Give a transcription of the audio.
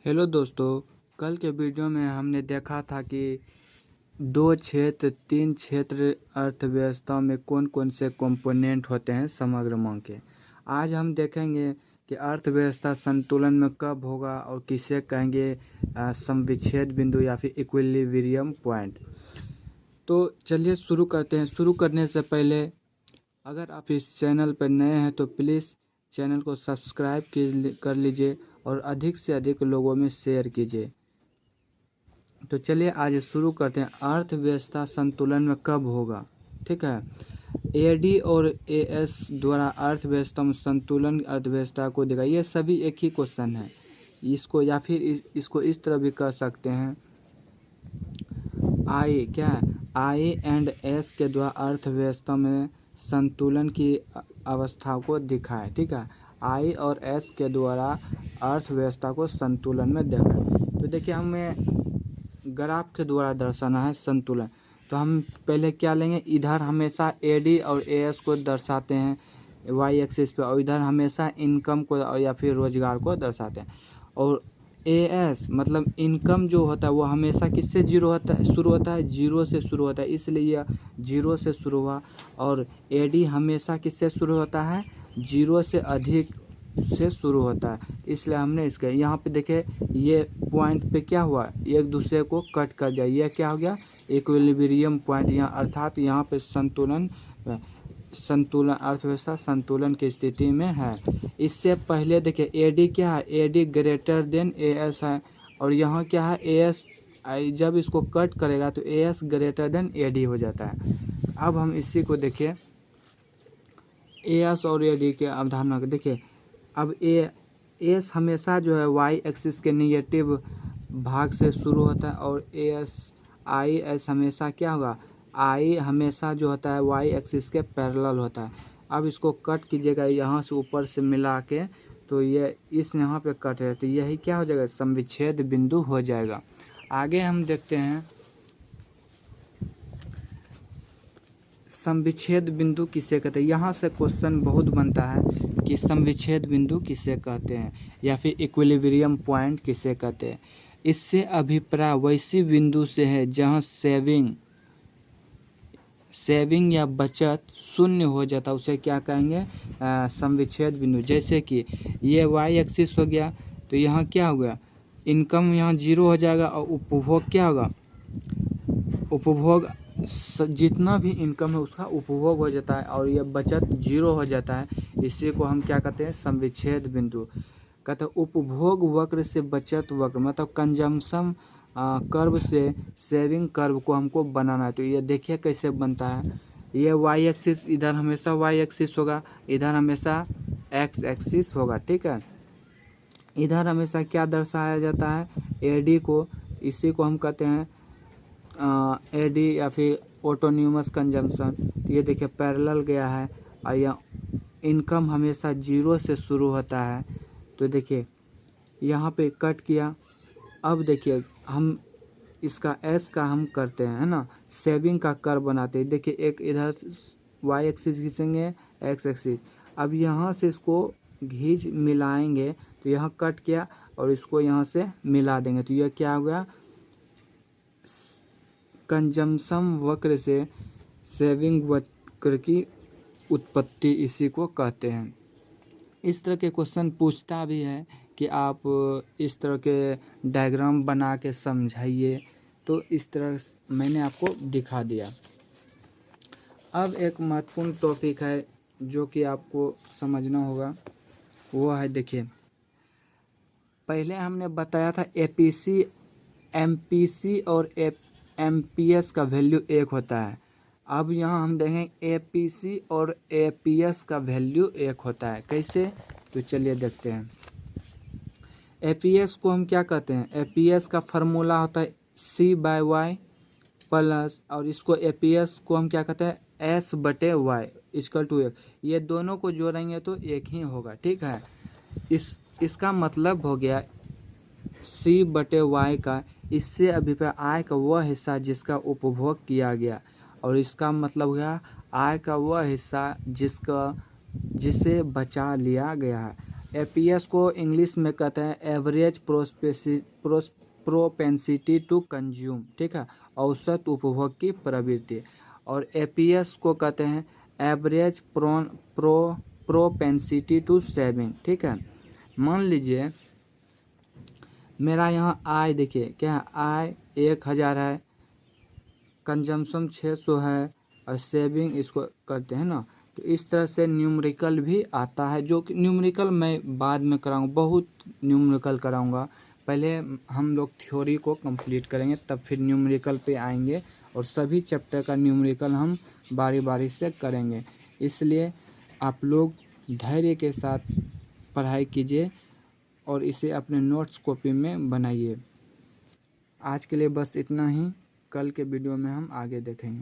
Hello दोस्तों, कल के वीडियो में हमने देखा था कि दो क्षेत्र तीन क्षेत्र अर्थव्यवस्था में कौन कौन से कंपोनेंट होते हैं समग्र मांग के। आज हम देखेंगे कि अर्थव्यवस्था संतुलन में कब होगा और किसे कहेंगे समविच्छेद बिंदु या फिर इक्विलिब्रियम पॉइंट। तो चलिए शुरू करते हैं। शुरू करने से पहले अगर आप इस चैनल पर नए हैं तो प्लीज़ चैनल को सब्सक्राइब कर लीजिए और अधिक से अधिक लोगों में शेयर कीजिए। तो चलिए आज शुरू करते हैं। अर्थव्यवस्था संतुलन में कब होगा, ठीक है। एडी और एएस द्वारा अर्थव्यवस्था में संतुलन अर्थव्यवस्था को देगा। ये सभी एक ही क्वेश्चन है। इसको या फिर इसको इस तरह भी कह सकते हैं। आई एंड एस के द्वारा अर्थव्यवस्था में संतुलन की अवस्था को दिखाए, ठीक है। आई और एस के द्वारा अर्थव्यवस्था को संतुलन में दिखाए। तो देखिए हमें ग्राफ के द्वारा दर्शाना है संतुलन। तो हम पहले क्या लेंगे, इधर हमेशा एडी और एएस को दर्शाते हैं वाई एक्सिस पे, और इधर हमेशा इनकम को या फिर रोजगार को दर्शाते हैं। और एएस मतलब इनकम जो होता है वो हमेशा किससे शुरू होता है, जीरो से शुरू होता है, इसलिए यह जीरो से शुरू हुआ। और एडी हमेशा किससे शुरू होता है, जीरो से अधिक से शुरू होता है, इसलिए हमने इसके यहाँ पे देखे ये पॉइंट पे क्या हुआ, एक दूसरे को कट कर दिया। ये क्या हो गया, इक्विलिब्रियम पॉइंट। यहाँ अर्थात यहाँ पे संतुलन अर्थव्यवस्था संतुलन की स्थिति में है। इससे पहले देखिए एडी क्या है, एडी ग्रेटर देन एएस है। और यहाँ क्या है, एएस जब इसको कट करेगा तो एएस ग्रेटर देन एडी हो जाता है। अब हम इसी को देखिए एएस और एडी के अवधारणा को देखिए। अब एस हमेशा जो है वाई एक्सिस के निगेटिव भाग से शुरू होता है, और आई एस हमेशा क्या होगा, आई हमेशा जो होता है वाई एक्सिस के पैरेलल होता है। अब इसको कट कीजिएगा यहाँ से ऊपर से मिला के, तो ये इस यहाँ पे कट है, तो यही क्या हो जाएगा, समविच्छेद बिंदु हो जाएगा। आगे हम देखते हैं समविच्छेद बिंदु किसे कहते हैं। यहाँ से क्वेश्चन बहुत बनता है कि समविच्छेद बिंदु किसे कहते हैं या फिर इक्विलिब्रियम पॉइंट किसे कहते हैं। इससे अभिप्राय वैसी बिंदु से है जहाँ सेविंग या बचत शून्य हो जाता है, उसे क्या कहेंगे, समविच्छेद बिंदु। जैसे कि ये वाई एक्सिस हो गया, तो यहाँ क्या होगा, इनकम यहाँ जीरो हो जाएगा, और उपभोग क्या होगा, उपभोग जितना भी इनकम है उसका उपभोग हो जाता है, और यह बचत जीरो हो जाता है। इसी को हम क्या कहते हैं, समविच्छेद बिंदु कहते हैं। उपभोग वक्र से बचत वक्र मतलब कंजम्पशन कर्व से सेविंग कर्व को हमको बनाना है। तो ये देखिए कैसे बनता है। ये वाई एक्सिस, इधर हमेशा वाई एक्सिस होगा, इधर हमेशा एक्स एक्सिस होगा, ठीक है। इधर हमेशा क्या दर्शाया जाता है, एडी को, इसी को हम कहते हैं एडी या फिर ऑटोन्यूमस कंजम्पशन। तो ये देखिए पैरेलल गया है, और यह इनकम हमेशा जीरो से शुरू होता है। तो देखिए यहाँ पे कट किया। अब देखिए हम इसका एस का हम करते हैं, है ना, सेविंग का कर्व बनाते हैं। देखिए एक इधर वाई एक्सिस खींचेंगे, एक्स एक्सिस। अब यहाँ से इसको घींच मिलाएंगे, तो यहाँ कट किया और इसको यहाँ से मिला देंगे, तो यह क्या हो गया, कंजम्पशन वक्र से सेविंग वक्र की उत्पत्ति, इसी को कहते हैं। इस तरह के क्वेश्चन पूछता भी है कि आप इस तरह के डायग्राम बना के समझाइए, तो इस तरह मैंने आपको दिखा दिया। अब एक महत्वपूर्ण टॉपिक है जो कि आपको समझना होगा, वो है देखिए, पहले हमने बताया था एपीसी, एमपीसी और एमपीएस का वैल्यू एक होता है। अब यहाँ हम देखें एपीसी और एपीएस का वैल्यू एक होता है। कैसे, तो चलिए देखते हैं। एपीएस को हम क्या कहते हैं, एपीएस का फार्मूला होता है C/Y प्लस, और इसको एपीएस को हम क्या कहते हैं, S/Y इक्वल टू 1। ये दोनों को जोड़ेंगे तो एक ही होगा, ठीक है। इसका मतलब हो गया C/Y का, इससे अभिप्राय आय का वह हिस्सा जिसका उपभोग किया गया, और इसका मतलब गया आय का वह हिस्सा जिसे बचा लिया गया है। एपीएस को इंग्लिश में कहते हैं एवरेज प्रोपेंसिटी टू कंज्यूम, ठीक है, औसत उपभोग की प्रवृत्ति। और एपीएस को कहते हैं एवरेज प्रोपेंसिटी टू सेविंग, ठीक है। मान लीजिए मेरा यहाँ आय देखिए क्या है, आय 1000 है, कंजम्पशन 600 है और सेविंग इसको करते हैं ना, तो इस तरह से न्यूमेरिकल भी आता है, जो कि न्यूमेरिकल मैं बाद में कराऊंगा, बहुत न्यूमेरिकल कराऊंगा। पहले हम लोग थ्योरी को कंप्लीट करेंगे तब फिर न्यूमेरिकल पे आएंगे, और सभी चैप्टर का न्यूमेरिकल हम बारी बारी से करेंगे। इसलिए आप लोग धैर्य के साथ पढ़ाई कीजिए और इसे अपने नोट्स कॉपी में बनाइए। आज के लिए बस इतना ही, कल के वीडियो में हम आगे देखेंगे।